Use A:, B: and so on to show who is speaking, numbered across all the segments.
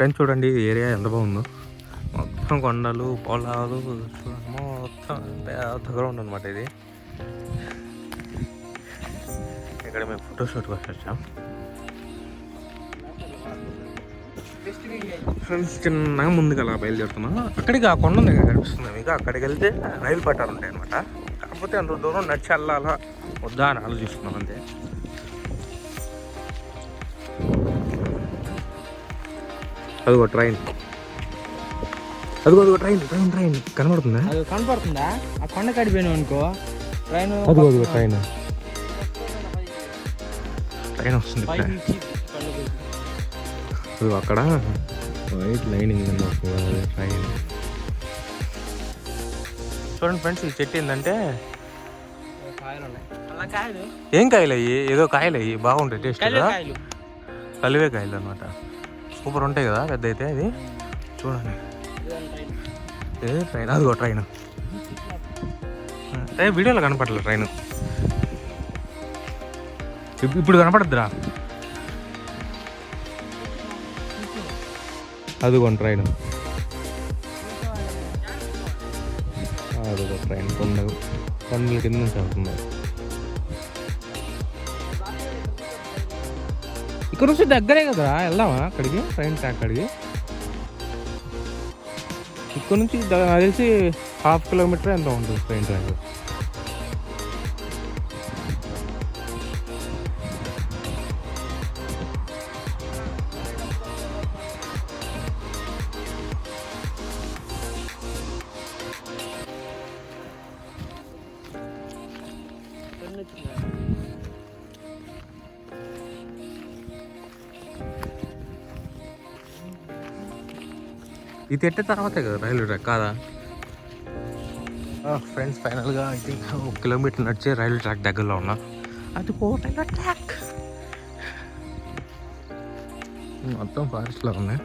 A: Friends చూడండి area ఎంత బాగుందో. మొత్తం కొండలు పొలాలు మొత్తం పెద్ద గ్రౌండ్ అనమాట ఇది. ఇక్కడ మేము ఫోటోషూట్ కోసం వచ్చాం. ఫ్రెండ్స్ చిన్నగా ముందుకు అలా బయలుదేరుతున్నాం. అక్కడికి ఆ కొండ ఉంది కనిపిస్తుంది మీకు. అక్కడికి వెళ్తే రైలు పట్టాలు ఉంటాయి అనమాట. కాకపోతే అంత దూరం నడిచి వెళ్ళాలా వద్దా అని ఆలోచిస్తున్నాం అంతే. అదిగో ట్రైన్, అదిగో ట్రైన్ ట్రైన్ ట్రైన్ కనబడుతుందా?
B: అది కనపడుతుందా? ఆ కొండ కడిపోయినావు అనుకో ట్రైన్.
A: అదిగో ట్రైన్ ట్రైన్ వస్తుంది. అక్కడ వైట్ లైనింగ్ ట్రైన్. చూడండి ఫ్రెండ్స్, ఈ చెట్టు ఏంటంటే ఏం కాయలు అయ్యి, ఏదో కాయలు అయ్యి బాగుంటాయి టేస్ట్. కలివే కాయలు అనమాట. సూపర్ ఉంటాయి కదా పెద్ద అయితే. అది చూడండి ఏ ట్రైన్, అదిగో ట్రైన్. వీడియోలో కనపడలేదు ట్రైన్, ఇప్పుడు కనపడద్దురా. అదిగో ట్రైన్, అదిగో ట్రైన్ కొండల కింద నుంచి వెళ్తుంది. ఇక్కడ నుంచి దగ్గరే కదా, వెళ్దామా అక్కడికి? ట్రైన్ ట్రాక్ అక్కడికి ఇక్కడ నుంచి నాకు తెలిసి 1/2 కిలోమీటర్ ఎంత ఉంటుంది ట్రైన్ ట్రాక్. ఇది ఎట్టే తర్వాతే కదా రైల్వే ట్రాక్ కాదా? ఫ్రెండ్స్ ఫైనల్గా ఐ థింక్ 1 కిలోమీటర్ నడిచే రైల్వే ట్రాక్ దగ్గరలో ఉన్నా. అది రైల్వే ట్రాక్ మొత్తం ఫారెస్ట్లో ఉన్నాయి.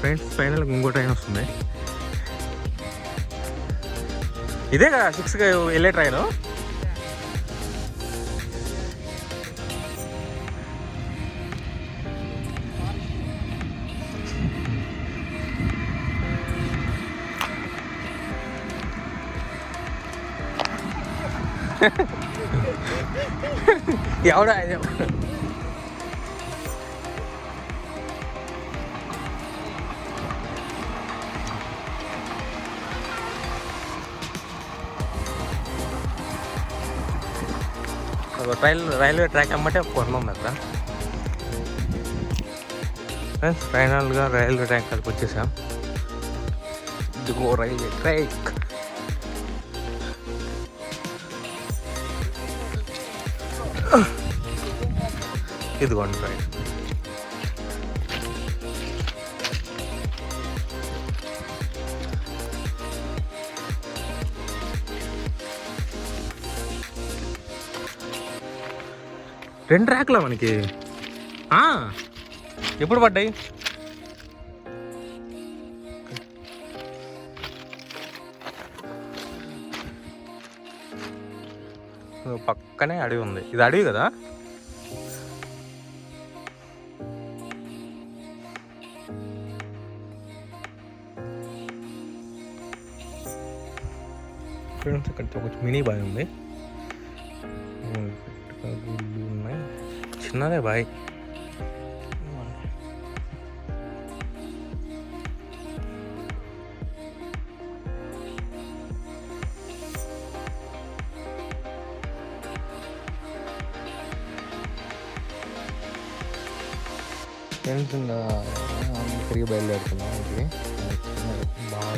A: ఫ్రెండ్స్ ఫైనల్గా ఇంకో ట్రైన్ వస్తుంది. ఇదే కదా 6కి వెళ్ళే ట్రైను. ఎవడా రైల్వే ట్రాక్ అమ్మటే కొండ ఉంది అక్కడ. ఫ్రెండ్స్ ఫైనల్గా రైల్వే ట్రాక్ కాడికి వచ్చేసాం. ఇదిగో రైల్వే ట్రాక్. ఇదిగోండి ట్రైన్. రెండు ట్రాక్లా మనకి ఎప్పుడు పడ్డాయి? పక్కనే అడవి ఉంది. ఇది అడవి కదా. ఫ్రెండ్స్ ఇక్కడ ఒక మినీ బాయ్ ఉంది. గుళ్ళు ఉన్నాయి, చిన్నదే బాయ్. ఫ్రెండ్స్ ఇంకా తిరిగి బయలుదేరుతున్నాం. ఇది బాగా